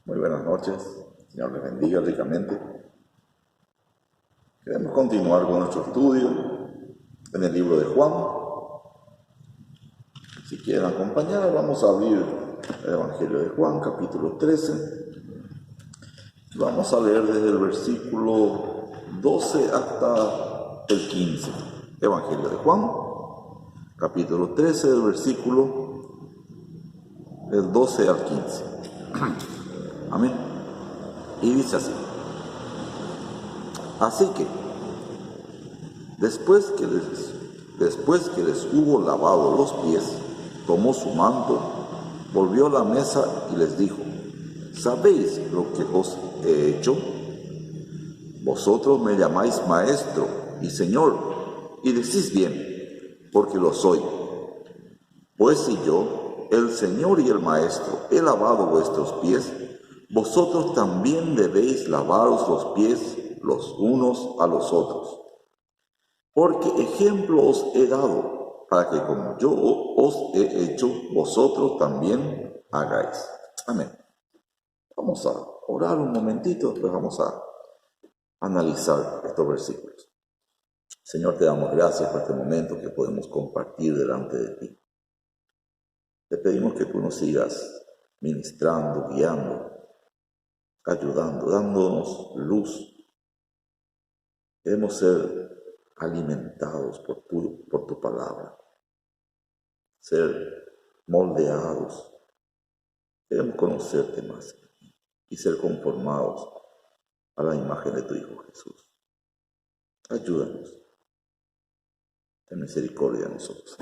Muy buenas noches, Señor les bendiga ricamente. Queremos continuar con nuestro estudio en el libro de Juan. Si quieren acompañar, vamos a abrir el Evangelio de Juan, capítulo 13. Vamos a leer desde el versículo 12 hasta el 15. Evangelio de Juan, capítulo 13, del versículo del 12 al 15. Amén. Y dice así: así que, después que les hubo lavado los pies, tomó su manto, volvió a la mesa y les dijo: ¿sabéis lo que os he hecho? Vosotros me llamáis maestro y señor, y decís bien, porque lo soy. Pues si yo, el Señor y el Maestro, he lavado vuestros pies, vosotros también debéis lavaros los pies los unos a los otros. Porque ejemplo os he dado, para que como yo os he hecho, vosotros también hagáis. Amén. Vamos a orar un momentito, después vamos a analizar estos versículos. Señor, te damos gracias por este momento que podemos compartir delante de ti. Te pedimos que tú nos sigas ministrando, guiando, ayudando, dándonos luz. Queremos ser alimentados por tu palabra, ser moldeados. Queremos conocerte más y ser conformados a la imagen de tu Hijo Jesús. Ayúdanos. Ten misericordia de nosotros.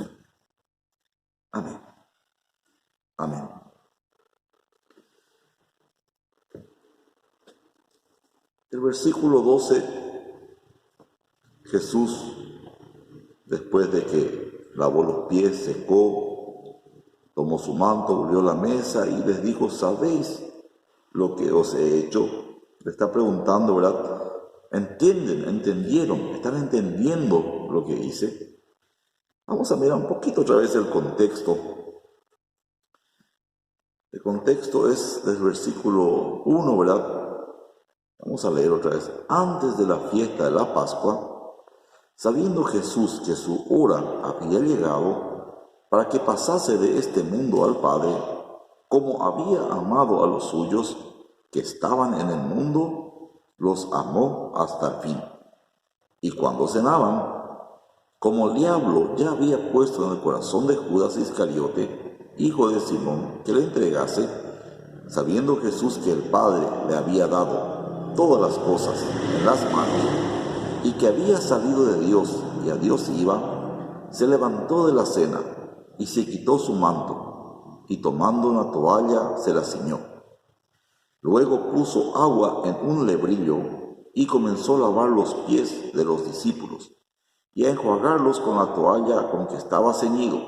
Amén. Amén. El versículo 12, Jesús, después de que lavó los pies, secó, tomó su manto, volvió a la mesa y les dijo: ¿sabéis lo que os he hecho? Le está preguntando, ¿verdad? ¿Entendieron? ¿Están entendiendo lo que hice? Vamos a mirar un poquito otra vez el contexto. El contexto es del versículo 1, ¿verdad? Vamos a leer otra vez. Antes de la fiesta de la Pascua, sabiendo Jesús que su hora había llegado para que pasase de este mundo al Padre, como había amado a los suyos que estaban en el mundo, los amó hasta el fin. Y cuando cenaban, como el diablo ya había puesto en el corazón de Judas Iscariote, hijo de Simón, que le entregase, sabiendo Jesús que el Padre le había dado todas las cosas en las manos, y que había salido de Dios y a Dios iba, se levantó de la cena y se quitó su manto, y tomando una toalla se la ciñó. Luego puso agua en un lebrillo y comenzó a lavar los pies de los discípulos y a enjuagarlos con la toalla con que estaba ceñido.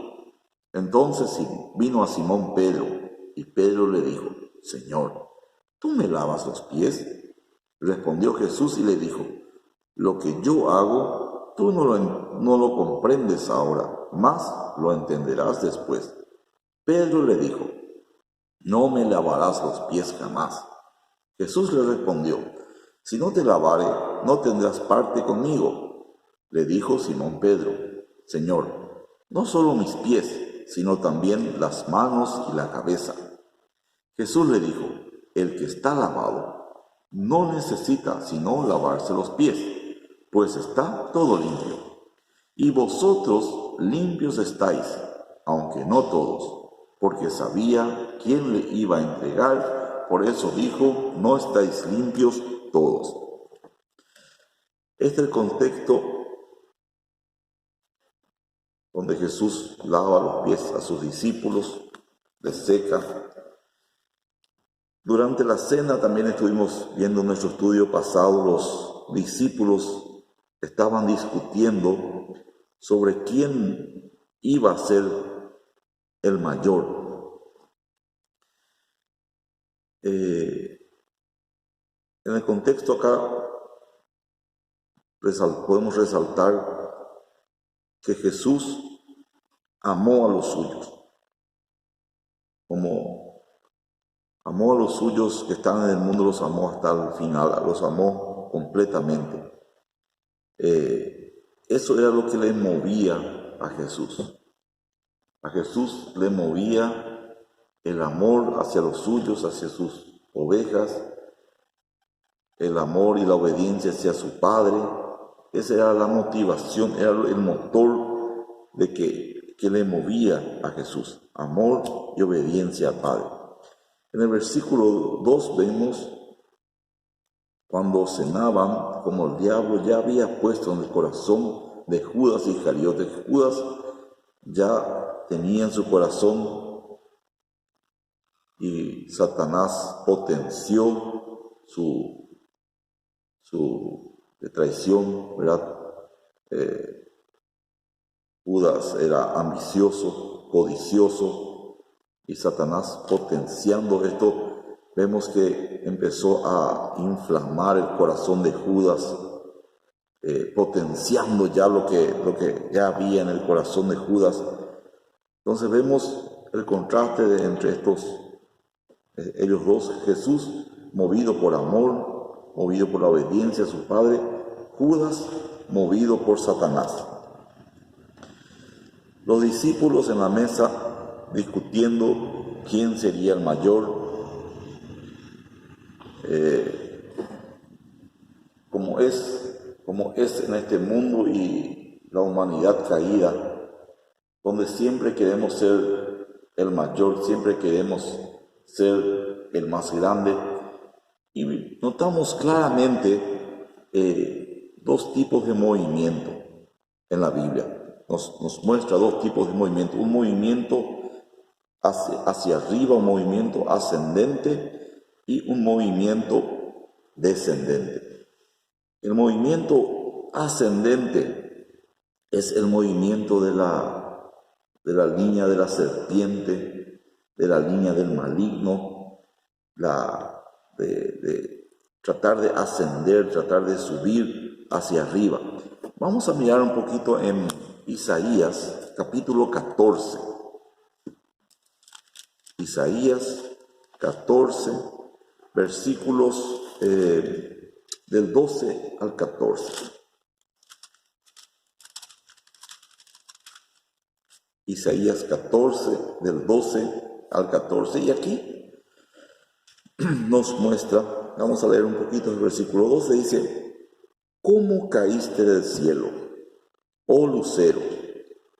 Entonces vino a Simón Pedro, y Pedro le dijo: Señor, ¿tú me lavas los pies? Respondió Jesús y le dijo: lo que yo hago, tú no lo comprendes ahora, mas lo entenderás después. Pedro le dijo: no me lavarás los pies jamás. Jesús le respondió: si no te lavare, no tendrás parte conmigo. Le dijo Simón Pedro: Señor, no solo mis pies, sino también las manos y la cabeza. Jesús le dijo: el que está lavado no necesita sino lavarse los pies, pues está todo limpio. Y vosotros limpios estáis, aunque no todos, porque sabía quién le iba a entregar, por eso dijo: no estáis limpios todos. Este es el contexto donde Jesús lava los pies a sus discípulos, les seca. Durante la cena también estuvimos viendo en nuestro estudio pasado, los discípulos estaban discutiendo sobre quién iba a ser el mayor. En el contexto acá podemos resaltar que Jesús amó a los suyos, como Amó a los suyos que están en el mundo, los amó hasta el final, los amó completamente. Eso era lo que le movía a Jesús. A Jesús le movía el amor hacia los suyos, hacia sus ovejas, el amor y la obediencia hacia su Padre. Esa era la motivación, era el motor de que le movía a Jesús, amor y obediencia al Padre. En el versículo 2 vemos cuando cenaban, como el diablo ya había puesto en el corazón de Judas Iscariote. Judas ya tenía en su corazón y Satanás potenció su traición, ¿verdad? Judas era ambicioso, codicioso, y Satanás potenciando esto, vemos que empezó a inflamar el corazón de Judas, potenciando ya lo que ya había en el corazón de Judas. Entonces vemos el contraste entre ellos dos: Jesús movido por amor, movido por la obediencia a su Padre; Judas movido por Satanás. Los discípulos en la mesa discutiendo quién sería el mayor. Como es en este mundo y la humanidad caída, donde siempre queremos ser el mayor, siempre queremos ser el más grande. Y notamos claramente dos tipos de movimiento en la Biblia. Nos muestra dos tipos de movimiento: un movimiento hacia arriba, un movimiento ascendente, y un movimiento descendente. El movimiento ascendente es el movimiento de la línea de la serpiente, de la línea del maligno, de tratar de ascender, tratar de subir hacia arriba. Vamos a mirar un poquito en Isaías capítulo 14. Isaías 14, versículos del 12 al 14. Isaías 14, del 12 al 14. Y aquí nos muestra, vamos a leer un poquito el versículo 12, dice: ¿Cómo caíste del cielo, oh lucero,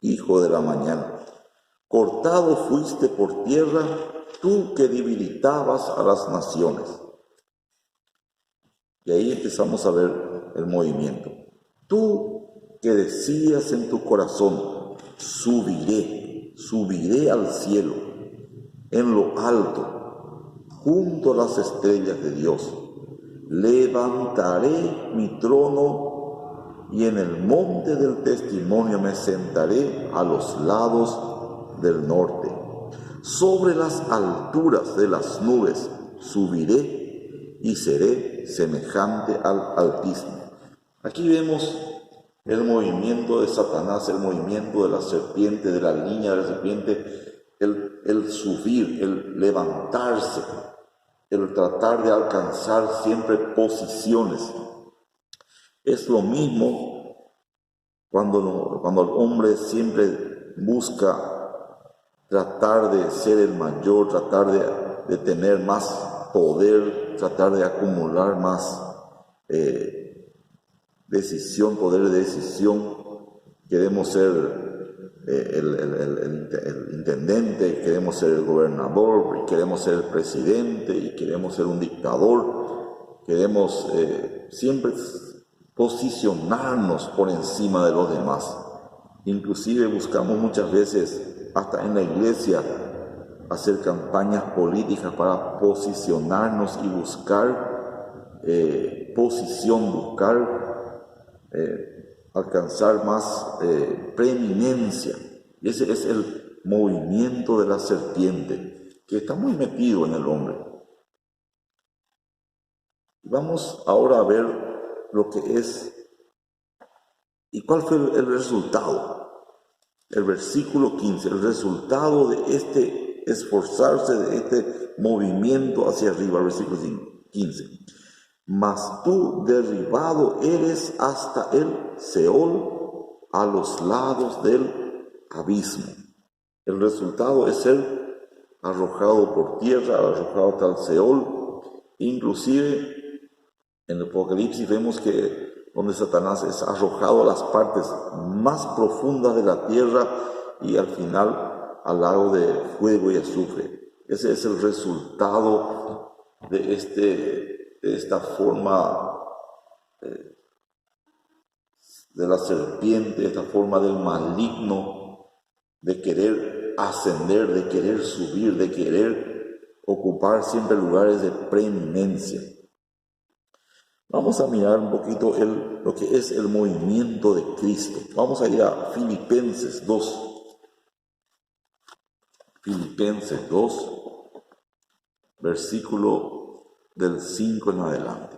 hijo de la mañana? Cortado fuiste por tierra, tú que debilitabas a las naciones. Y ahí empezamos a ver el movimiento. Tú que decías en tu corazón: subiré al cielo, en lo alto, junto a las estrellas de Dios. Levantaré mi trono y en el monte del testimonio me sentaré a los lados del norte. Sobre las alturas de las nubes subiré y seré semejante al Altísimo. Aquí vemos el movimiento de Satanás, el movimiento de la serpiente, de la línea de la serpiente, el subir, el levantarse, el tratar de alcanzar siempre posiciones. Es lo mismo cuando el hombre siempre busca tratar de ser el mayor, tratar de tener más poder, tratar de acumular más poder de decisión. Queremos ser el intendente, queremos ser el gobernador, queremos ser el presidente y queremos ser un dictador. Queremos siempre posicionarnos por encima de los demás. Inclusive buscamos muchas veces, hasta en la iglesia, hacer campañas políticas para posicionarnos y buscar posición, alcanzar más preeminencia. Y ese es el movimiento de la serpiente, que está muy metido en el hombre. Vamos ahora a ver lo que es y cuál fue el resultado. El versículo 15, el resultado de este esforzarse de este movimiento hacia arriba, versículo 15. Mas tú derribado eres hasta el Seol, a los lados del abismo. El resultado es ser arrojado por tierra, arrojado hasta el Seol. Inclusive en el Apocalipsis vemos que donde Satanás es arrojado a las partes más profundas de la tierra y al final al lago de fuego y azufre. Ese es el resultado de esta forma de la serpiente, esta forma del maligno de querer ascender, de querer subir, de querer ocupar siempre lugares de preeminencia. Vamos a mirar un poquito lo que es el movimiento de Cristo. Vamos a ir a Filipenses 2. Filipenses 2, versículo del 5 en adelante.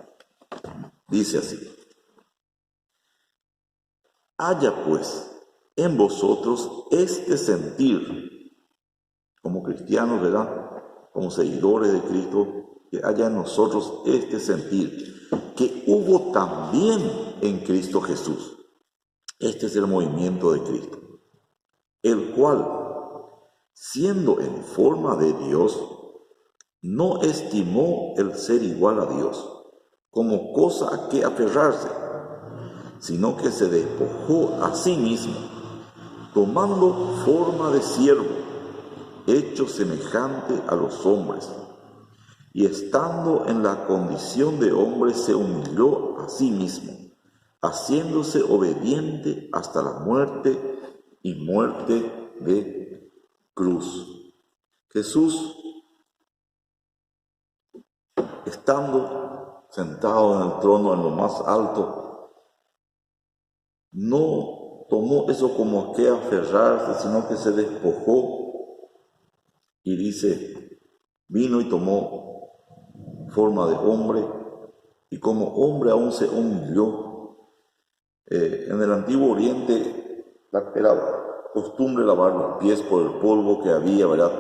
Dice así: haya pues en vosotros este sentir, como cristianos, ¿verdad? Como seguidores de Cristo, que haya en nosotros este sentir que hubo también en Cristo Jesús. Este es el movimiento de Cristo, el cual, siendo en forma de Dios, no estimó el ser igual a Dios como cosa a que aferrarse, sino que se despojó a sí mismo, tomando forma de siervo, hecho semejante a los hombres, y estando en la condición de hombre se humilló a sí mismo, haciéndose obediente hasta la muerte y muerte de cruz. Jesús, estando sentado en el trono en lo más alto, no tomó eso como que aferrarse, sino que se despojó y dice, vino y tomó forma de hombre, y como hombre aún se humilló. En el Antiguo Oriente era costumbre lavar los pies por el polvo que había, ¿verdad?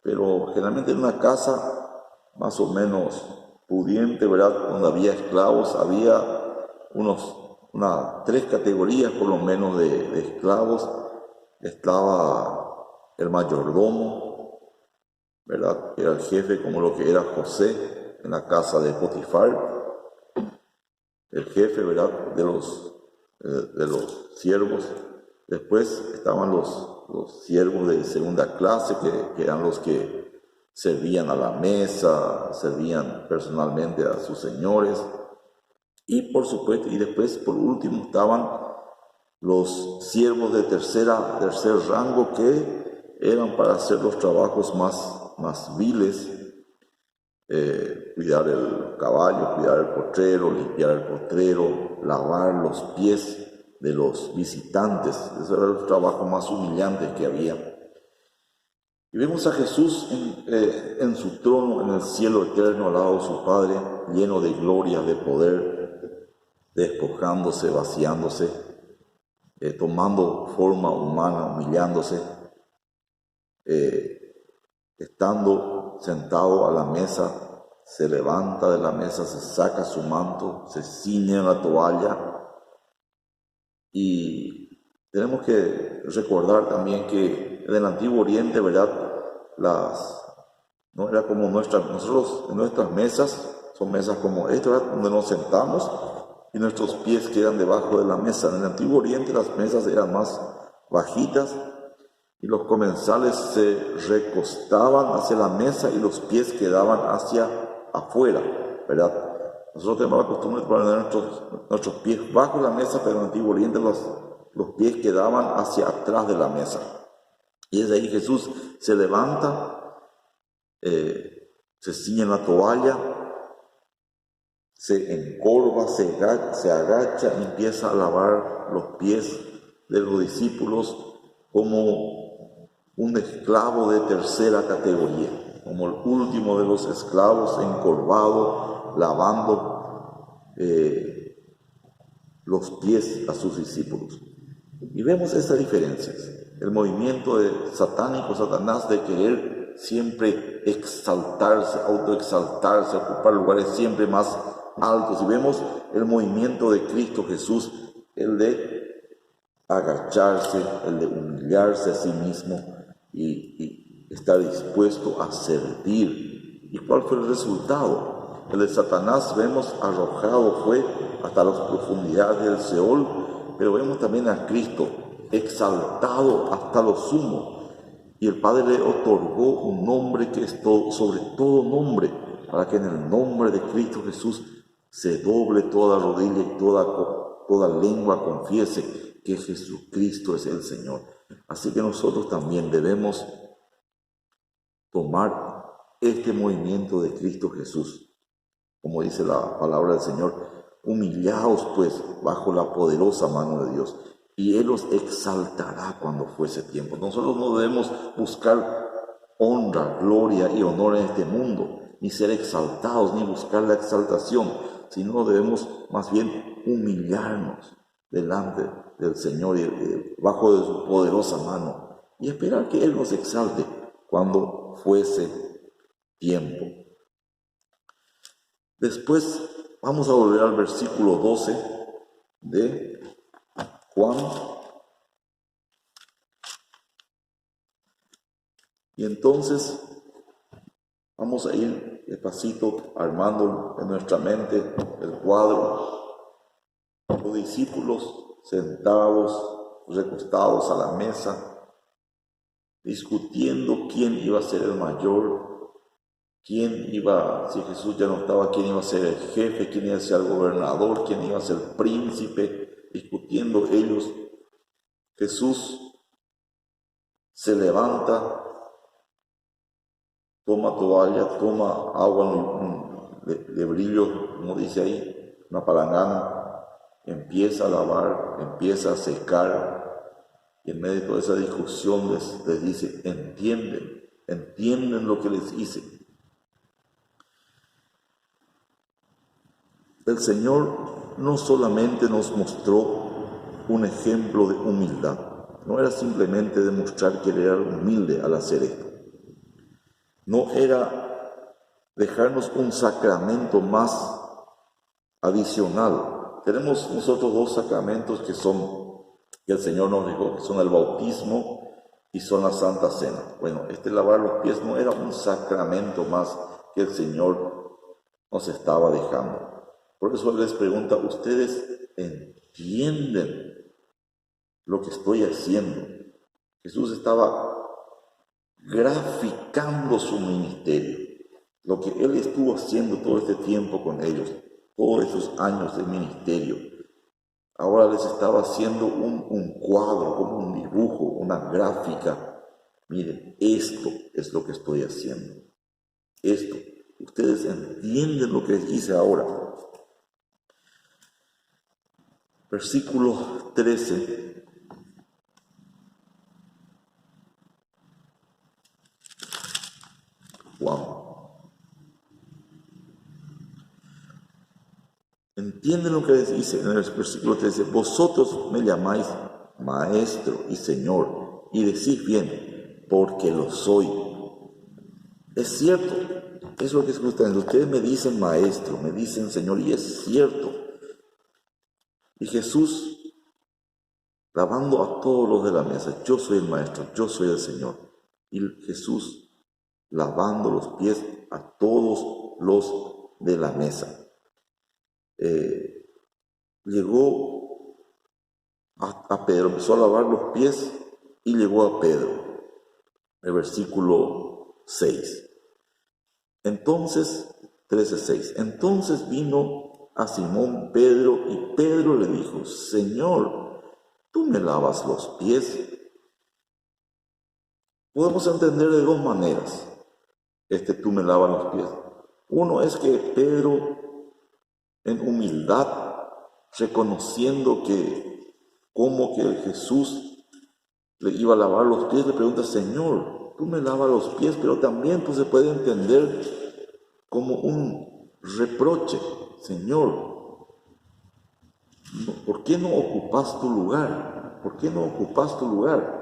Pero generalmente en una casa más o menos pudiente, ¿verdad? Donde había esclavos, había unas 3 categorías por lo menos de esclavos. Estaba el mayordomo, ¿verdad? Era el jefe, como lo que era José en la casa de Potifar, el jefe, ¿verdad? de los siervos. Después estaban los siervos de segunda clase, que eran los que servían a la mesa, servían personalmente a sus señores. Y por supuesto, y después por último estaban los siervos de tercer rango, que eran para hacer los trabajos más viles, cuidar el caballo, cuidar el potrero, limpiar el potrero, lavar los pies de los visitantes. Esos eran los trabajos más humillantes que había. Y vemos a Jesús en su trono, en el cielo eterno, al lado de su Padre, lleno de gloria, de poder, despojándose, vaciándose, tomando forma humana, humillándose, estando sentado a la mesa, se levanta de la mesa, se saca su manto, se ciñe en la toalla. Y tenemos que recordar también que en el Antiguo Oriente, ¿verdad? No era como nosotros en nuestras mesas, son mesas como esta, ¿verdad? Donde nos sentamos y nuestros pies quedan debajo de la mesa. En el Antiguo Oriente las mesas eran más bajitas y los comensales se recostaban hacia la mesa y los pies quedaban hacia afuera, ¿verdad? Nosotros tenemos la costumbre de poner nuestros pies bajo la mesa, pero en el Antiguo Oriente los pies quedaban hacia atrás de la mesa. Y desde ahí Jesús se levanta, se ciñe en la toalla, se encorva, se agacha y empieza a lavar los pies de los discípulos como un esclavo de tercera categoría, como el último de los esclavos, encorvado, lavando los pies a sus discípulos. Y vemos estas diferencias, el movimiento satánico, Satanás, de querer siempre exaltarse, autoexaltarse, ocupar lugares siempre más altos. Y vemos el movimiento de Cristo Jesús, el de agacharse, el de humillarse a sí mismo y estar dispuesto a servir. ¿Y cuál fue el resultado? El de Satanás, vemos, arrojado fue hasta las profundidades del Seol, pero vemos también a Cristo exaltado hasta lo sumo. Y el Padre le otorgó un nombre que es sobre todo nombre, para que en el nombre de Cristo Jesús se doble toda rodilla y toda lengua confiese que Jesucristo es el Señor. Así que nosotros también debemos tomar este movimiento de Cristo Jesús. Como dice la palabra del Señor, humillaos pues bajo la poderosa mano de Dios, y Él os exaltará cuando fuese tiempo. Nosotros no debemos buscar honra, gloria y honor en este mundo, ni ser exaltados, ni buscar la exaltación, sino debemos más bien humillarnos delante del Señor y bajo de su poderosa mano, y esperar que Él nos exalte cuando fuese tiempo. Después vamos a volver al versículo 12 de Juan. Y entonces vamos a ir despacito armando en nuestra mente el cuadro. Los discípulos sentados, recostados a la mesa, discutiendo quién iba a ser el mayor, si Jesús ya no estaba, quién iba a ser el jefe, quién iba a ser el gobernador, quién iba a ser el príncipe, discutiendo ellos. Jesús se levanta, toma toalla, toma agua de brillo, como dice ahí, una palangana, empieza a lavar, empieza a secar, y en medio de toda esa discusión les dice, entienden lo que les hice. El Señor no solamente nos mostró un ejemplo de humildad, no era simplemente demostrar que Él era humilde al hacer esto, no era dejarnos un sacramento más adicional. Tenemos nosotros dos sacramentos que el Señor nos dejó, que son el bautismo y son la Santa Cena. Bueno, lavar los pies no era un sacramento más que el Señor nos estaba dejando. Por eso les pregunta, ¿ustedes entienden lo que estoy haciendo? Jesús estaba graficando su ministerio, lo que Él estuvo haciendo todo este tiempo con ellos, todos esos años de ministerio. Ahora les estaba haciendo un cuadro, como un dibujo, una gráfica. Miren, esto es lo que estoy haciendo. Esto, ustedes entienden lo que les hice ahora. Versículo 13. Wow. ¿Entienden lo que les dice en el versículo 13? Vosotros me llamáis Maestro y Señor, y decís bien, porque lo soy. Es cierto, es lo que es justamente. Ustedes me dicen Maestro, me dicen Señor, y es cierto. Y Jesús, lavando a todos los de la mesa, yo soy el Maestro, yo soy el Señor. Y Jesús, lavando los pies a todos los de la mesa. Llegó a Pedro, empezó a lavar los pies y llegó a Pedro. El versículo 6. Entonces, 13:6. Entonces vino a Simón Pedro y Pedro le dijo, Señor, ¿tú me lavas los pies? Podemos entender de dos maneras tú me lavas los pies. Uno es que Pedro, en humildad, reconociendo que como que Jesús le iba a lavar los pies, le pregunta, Señor, tú me lavas los pies, pero también se puede entender como un reproche, Señor, ¿por qué no ocupas tu lugar? ¿Por qué no ocupas tu lugar?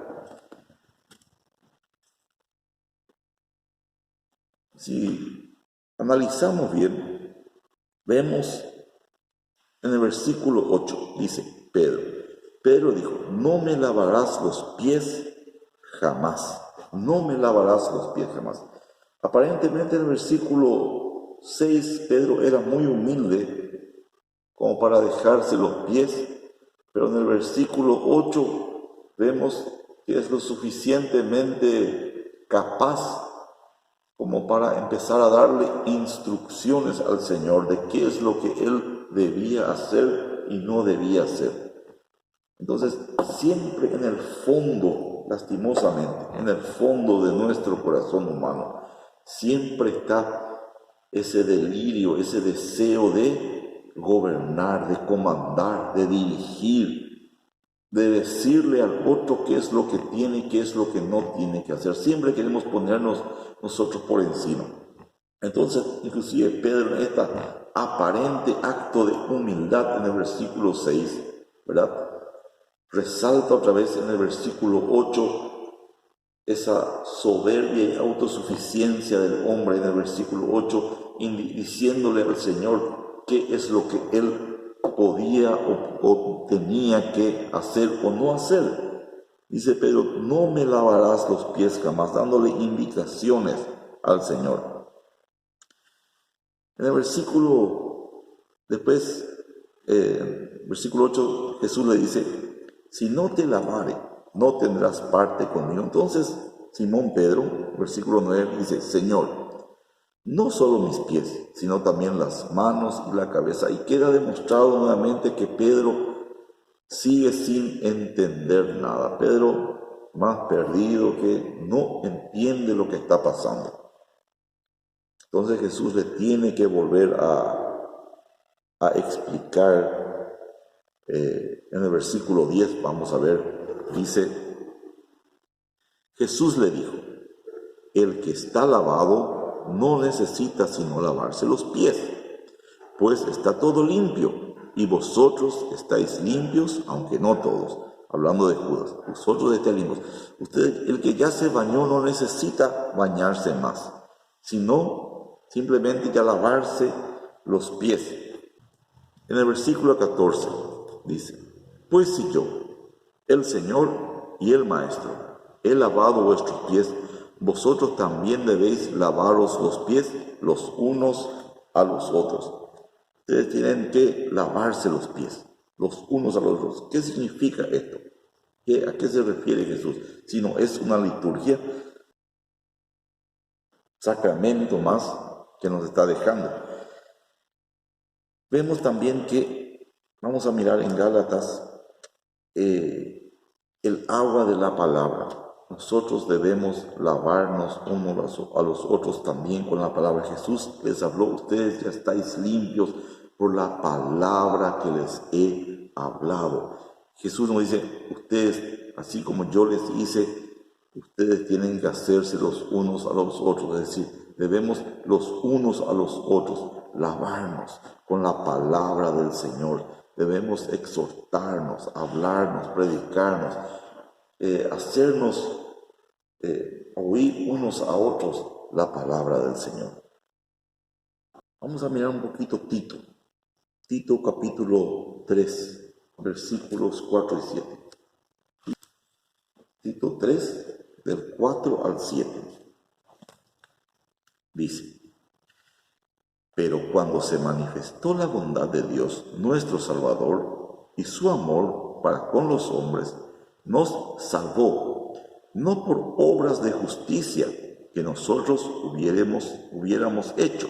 Si analizamos bien, vemos en el versículo 8, dice Pedro dijo, no me lavarás los pies jamás, no me lavarás los pies jamás. Aparentemente en el versículo 6, Pedro era muy humilde como para dejarse los pies, pero en el versículo 8 vemos que es lo suficientemente capaz como para empezar a darle instrucciones al Señor de qué es lo que Él debía hacer y no debía hacer. Entonces, siempre en el fondo, lastimosamente, en el fondo de nuestro corazón humano, siempre está ese delirio, ese deseo de gobernar, de comandar, de dirigir, de decirle al otro qué es lo que tiene y qué es lo que no tiene que hacer. Siempre queremos ponernos nosotros por encima. Entonces, inclusive Pedro en este aparente acto de humildad en el versículo 6, ¿verdad? Resalta otra vez en el versículo 8 esa soberbia y autosuficiencia del hombre en el versículo 8, diciéndole al Señor qué es lo que él podía o tenía que hacer o no hacer. Dice Pedro, no me lavarás los pies jamás, dándole indicaciones al Señor. En el versículo, después, versículo 8, Jesús le dice, si no te lavare, no tendrás parte conmigo. Entonces, Simón Pedro, versículo 9, dice, Señor, no solo mis pies, sino también las manos y la cabeza. Y queda demostrado nuevamente que Pedro sigue sin entender nada. Pedro, más perdido, que no entiende lo que está pasando. Entonces Jesús le tiene que volver a explicar. En el versículo 10, vamos a ver, dice, Jesús le dijo, el que está lavado no necesita sino lavarse los pies, pues está todo limpio, y vosotros estáis limpios, aunque no todos. Hablando de Judas, vosotros estáis limpios. Usted, el que ya se bañó no necesita bañarse más, sino simplemente ya lavarse los pies. En el versículo 14 dice, pues si yo, el Señor y el Maestro, he lavado vuestros pies, vosotros también debéis lavaros los pies los unos a los otros. Ustedes tienen que lavarse los pies los unos a los otros. ¿Qué significa esto? ¿A qué se refiere Jesús? Si no es una liturgia, sacramento más que nos está dejando. Vemos también que, vamos a mirar en Gálatas, el agua de la palabra. Nosotros debemos lavarnos unos a los otros también con la palabra. Jesús les habló, ustedes ya estáis limpios por la palabra que les he hablado. Jesús nos dice, ustedes, así como yo les hice, ustedes tienen que hacerse los unos a los otros. Es decir, debemos los unos a los otros lavarnos con la palabra del Señor. Debemos exhortarnos, hablarnos, predicarnos, hacernos oír unos a otros la palabra del Señor. Vamos a mirar un poquito Tito capítulo 3, versículos 4 y 7. Tito 3, del 4 al 7. Dice, pero cuando se manifestó la bondad de Dios, nuestro Salvador, y su amor para con los hombres, nos salvó, no por obras de justicia que nosotros hubiéramos hecho,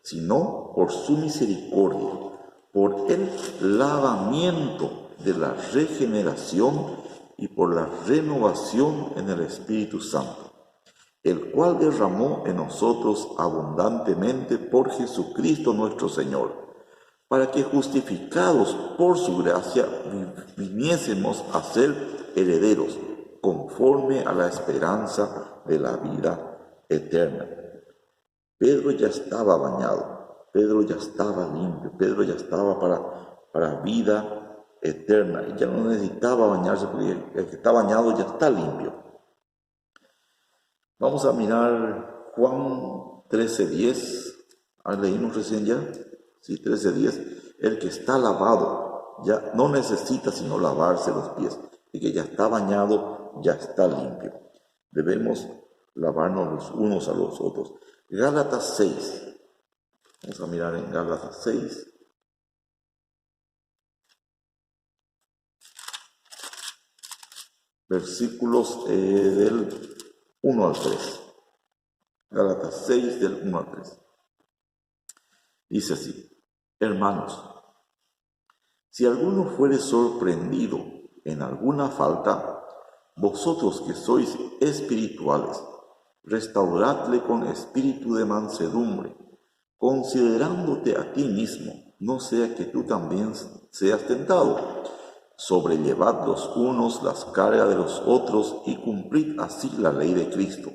sino por su misericordia, por el lavamiento de la regeneración y por la renovación en el Espíritu Santo, el cual derramó en nosotros abundantemente por Jesucristo nuestro Señor, para que justificados por su gracia viniésemos a ser herederos, conforme a la esperanza de la vida eterna. Pedro ya estaba bañado, Pedro ya estaba limpio, Pedro ya estaba para vida eterna, y ya no necesitaba bañarse porque el que está bañado ya está limpio. Vamos a mirar Juan 13:10, leímos recién ya, sí, 13:10, el que está lavado ya no necesita sino lavarse los pies, y que ya está bañado, ya está limpio. Debemos lavarnos los unos a los otros. Gálatas 6, vamos a mirar en Gálatas 6. Versículos del 1 al 3. Gálatas 6, del 1 al 3. Dice así: hermanos, si alguno fuere sorprendido en alguna falta, vosotros que sois espirituales, restauradle con espíritu de mansedumbre, considerándote a ti mismo, no sea que tú también seas tentado. Sobrellevad los unos las cargas de los otros y cumplid así la ley de Cristo.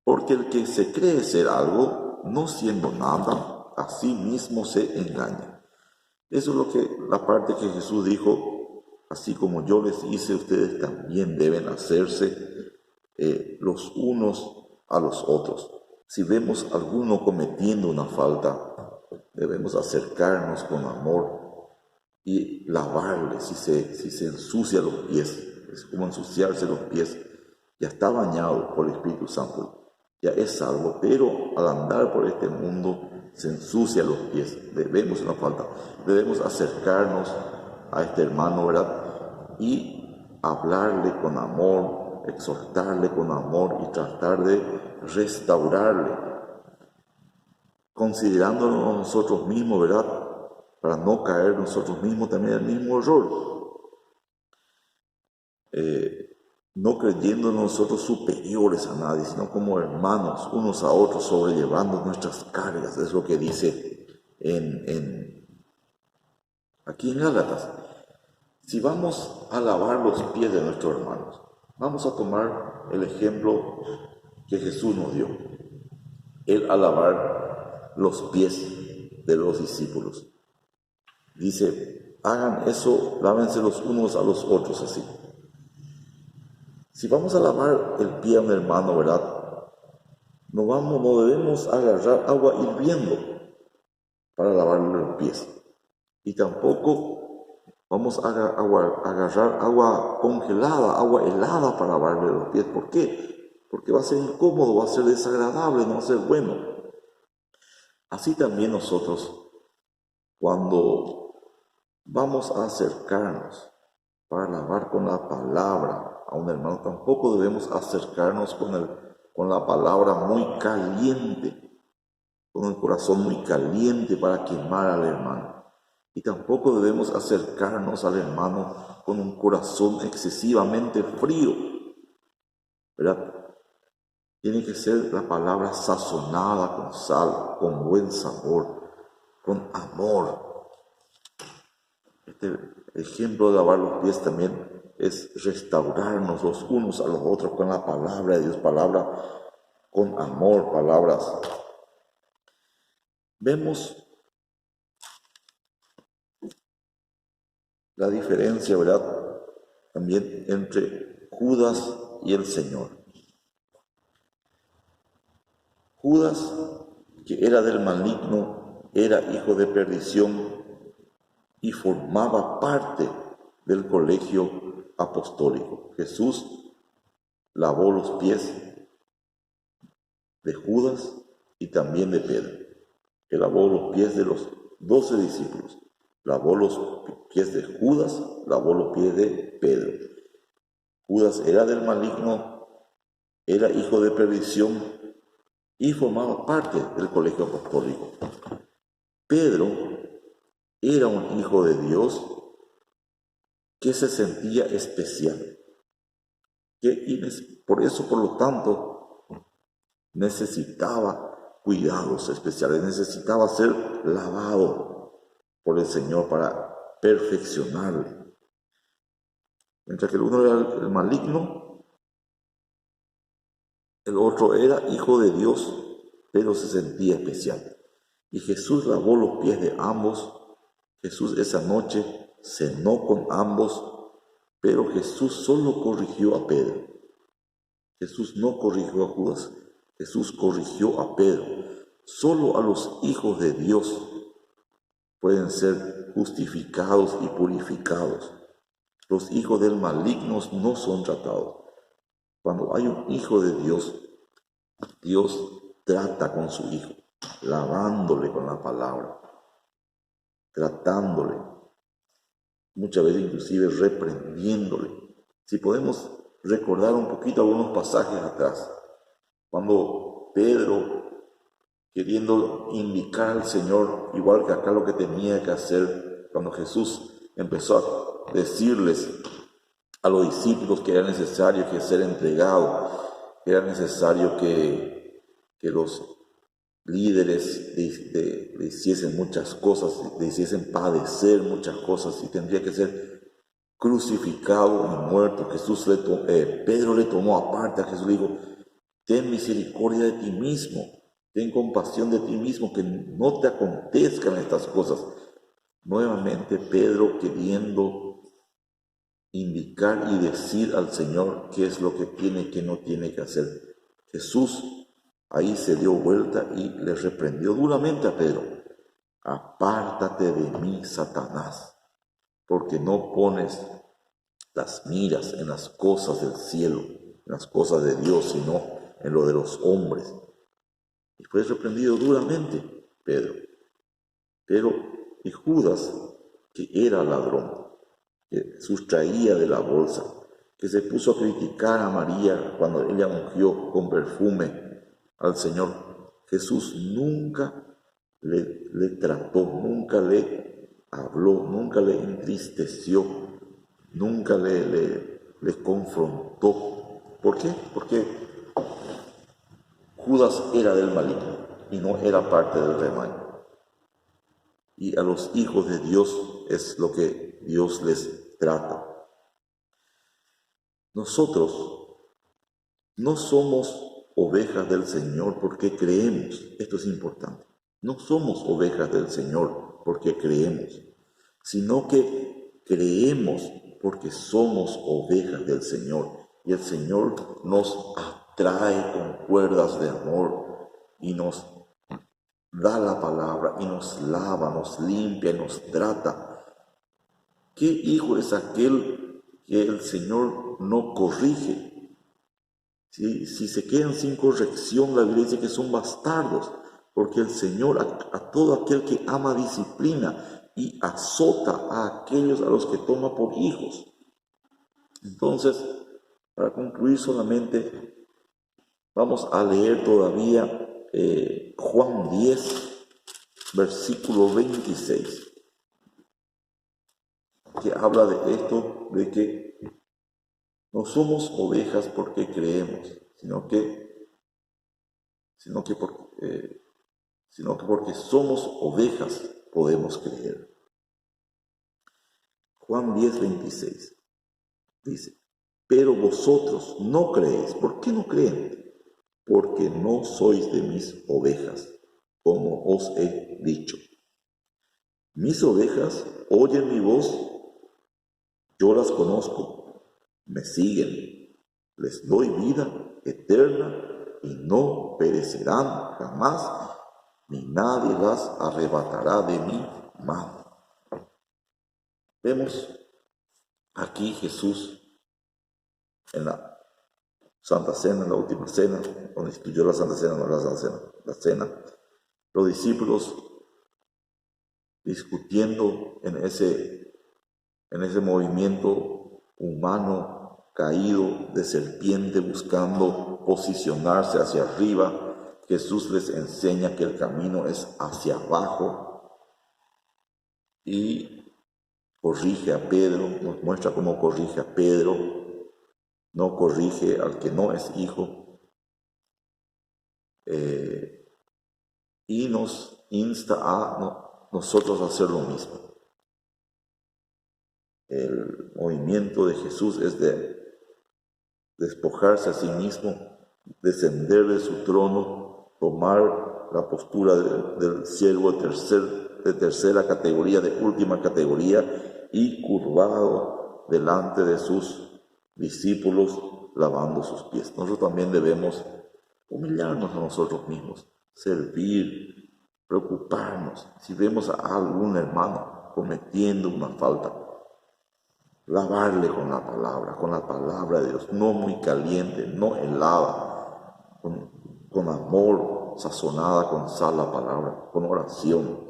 Porque el que se cree ser algo, no siendo nada, a sí mismo se engaña. Eso es lo que la parte que Jesús dijo: así como yo les hice, ustedes también deben hacerse los unos a los otros. Si vemos a alguno cometiendo una falta, debemos acercarnos con amor y lavarle. Si se ensucia los pies, es como ensuciarse los pies, ya está bañado por el Espíritu Santo, ya es salvo, pero al andar por este mundo se ensucia los pies. Debemos una falta, debemos acercarnos a este hermano, ¿verdad? Y hablarle con amor, exhortarle con amor y tratar de restaurarle, considerándonos nosotros mismos, ¿verdad? Para no caer nosotros mismos también en el mismo error. No creyendo nosotros superiores a nadie, sino como hermanos, unos a otros, sobrellevando nuestras cargas. Es lo que dice aquí en Gálatas. Si vamos a lavar los pies de nuestros hermanos, vamos a tomar el ejemplo que Jesús nos dio. Él a lavar los pies de los discípulos. Dice: hagan eso, lávense los unos a los otros así. Si vamos a lavar el pie a un hermano, ¿verdad? No debemos agarrar agua hirviendo para lavarle los pies. Y tampoco vamos a agarrar agua congelada, agua helada para lavarle los pies. ¿Por qué? Porque va a ser incómodo, va a ser desagradable, no va a ser bueno. Así también nosotros, cuando vamos a acercarnos para lavar con la palabra a un hermano, tampoco debemos acercarnos con la palabra muy caliente, con el corazón muy caliente para quemar al hermano. Y tampoco debemos acercarnos al hermano con un corazón excesivamente frío, ¿verdad? Tiene que ser la palabra sazonada con sal, con buen sabor, con amor. Este ejemplo de lavar los pies también es restaurarnos los unos a los otros con la palabra de Dios, palabra con amor, palabras. Vemos la diferencia, ¿verdad?, también entre Judas y el Señor. Judas, que era del maligno, era hijo de perdición y formaba parte del colegio apostólico. Jesús lavó los pies de Judas y también de Pedro. Él lavó los pies de los 12 discípulos. Lavó los pies de Judas, lavó los pies de Pedro. Judas era del maligno, era hijo de perdición y formaba parte del colegio apostólico. Pedro era un hijo de Dios que se sentía especial, por lo tanto, necesitaba cuidados especiales, necesitaba ser lavado por el Señor para perfeccionarle. Mientras que el uno era el maligno, el otro era hijo de Dios, pero se sentía especial. Y Jesús lavó los pies de ambos. Jesús esa noche cenó con ambos, pero Jesús solo corrigió a Pedro. Jesús no corrigió a Judas. Jesús corrigió a Pedro. Solo a los hijos de Dios pueden ser justificados y purificados. Los hijos del maligno no son tratados. Cuando hay un hijo de Dios, Dios trata con su hijo, lavándole con la palabra, tratándole, muchas veces inclusive reprendiéndole. Si podemos recordar un poquito algunos pasajes atrás, cuando Pedro, queriendo indicar al Señor, igual que acá lo que tenía que hacer, cuando Jesús empezó a decirles a los discípulos que era necesario que ser entregado, que era necesario que los líderes le hiciesen muchas cosas, le hiciesen padecer muchas cosas y tendría que ser crucificado y muerto. Pedro le tomó aparte a Jesús, le dijo: ten misericordia de ti mismo, ten compasión de ti mismo, que no te acontezcan estas cosas. Nuevamente Pedro queriendo indicar y decir al Señor qué es lo que tiene y qué no tiene que hacer. Jesús ahí se dio vuelta y le reprendió duramente a Pedro: apártate de mí, Satanás, porque no pones las miras en las cosas del cielo, en las cosas de Dios, sino en lo de los hombres. Y fue reprendido duramente Pedro. Y Judas, que era ladrón, que sustraía de la bolsa, que se puso a criticar a María cuando ella ungió con perfume al Señor, Jesús nunca le trató, nunca le habló, nunca le entristeció, nunca le confrontó. ¿Por qué? Porque Judas era del maligno y no era parte del rebaño. Y a los hijos de Dios es lo que Dios les trata. Nosotros no somos ovejas del Señor porque creemos. Esto es importante. No somos ovejas del Señor porque creemos, sino que creemos porque somos ovejas del Señor. Y el Señor nos atrae con cuerdas de amor y nos da la palabra y nos lava, nos limpia y nos trata. ¿Qué hijo es aquel que el Señor no corrige? Si se quedan sin corrección, la Biblia dice que son bastardos, porque el Señor a todo aquel que ama disciplina y azota a aquellos a los que toma por hijos. Entonces, para concluir solamente, vamos a leer todavía Juan 10, versículo 26, que habla de esto, de que no somos ovejas porque creemos, sino que porque somos ovejas podemos creer. Juan 10, 26 dice: pero vosotros no creéis. ¿Por qué no creen? Porque no sois de mis ovejas, como os he dicho. Mis ovejas oyen mi voz, yo las conozco, me siguen, les doy vida eterna y no perecerán jamás, ni nadie las arrebatará de mi mano. Vemos aquí Jesús en la Santa Cena, en la última cena, donde instituyó la Santa Cena, no la Santa Cena, la cena. Los discípulos discutiendo en ese movimiento humano caído de serpiente, buscando posicionarse hacia arriba. Jesús les enseña que el camino es hacia abajo y corrige a Pedro, nos muestra cómo corrige a Pedro. No corrige al que no es hijo, y nos insta a nosotros a hacer lo mismo. El movimiento de Jesús es de despojarse a sí mismo, descender de su trono, tomar la postura del siervo de tercera categoría, de última categoría, y curvado delante de sus discípulos, lavando sus pies. Nosotros también debemos humillarnos a nosotros mismos, servir, preocuparnos. Si vemos a algún hermano cometiendo una falta, lavarle con la palabra de Dios, no muy caliente, no helada, con amor, sazonada con sal la palabra, con oración,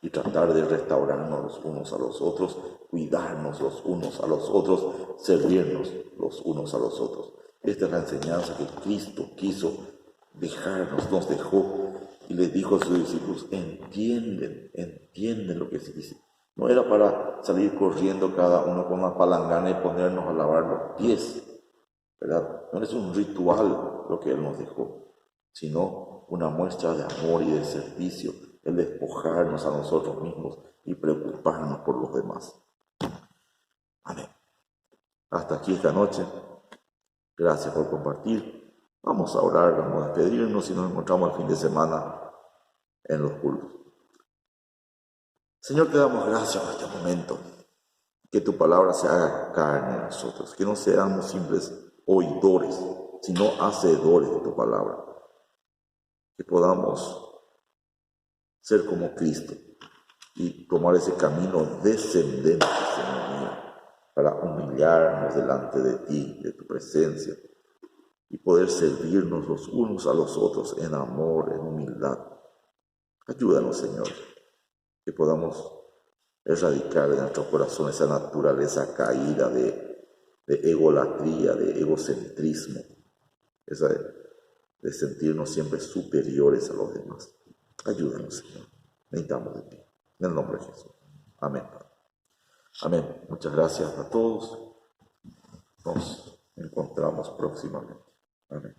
y tratar de restaurarnos los unos a los otros, cuidarnos los unos a los otros, servirnos los unos a los otros. Esta es la enseñanza que Cristo quiso dejarnos, nos dejó y le dijo a sus discípulos: entienden lo que se dice. No era para salir corriendo cada uno con una palangana y ponernos a lavar los pies, ¿verdad? No es un ritual lo que Él nos dejó, sino una muestra de amor y de servicio, el despojarnos a nosotros mismos y preocuparnos por los demás. Amén. Hasta aquí esta noche. Gracias por compartir. Vamos a orar, vamos a despedirnos y nos encontramos el fin de semana en los cultos. Señor, te damos gracias por este momento. Que tu palabra se haga carne en nosotros, que no seamos simples oidores, sino hacedores de tu palabra. Que podamos ser como Cristo y tomar ese camino descendente, Señor mío, para humillarnos delante de ti, de tu presencia, y poder servirnos los unos a los otros en amor, en humildad. Ayúdanos, Señor, que podamos erradicar de nuestro corazón esa naturaleza caída de egolatría, de egocentrismo, esa de sentirnos siempre superiores a los demás. Ayúdanos, Señor. Necesitamos de ti. En el nombre de Jesús. Amén. Amén. Muchas gracias a todos. Nos encontramos próximamente. Amén.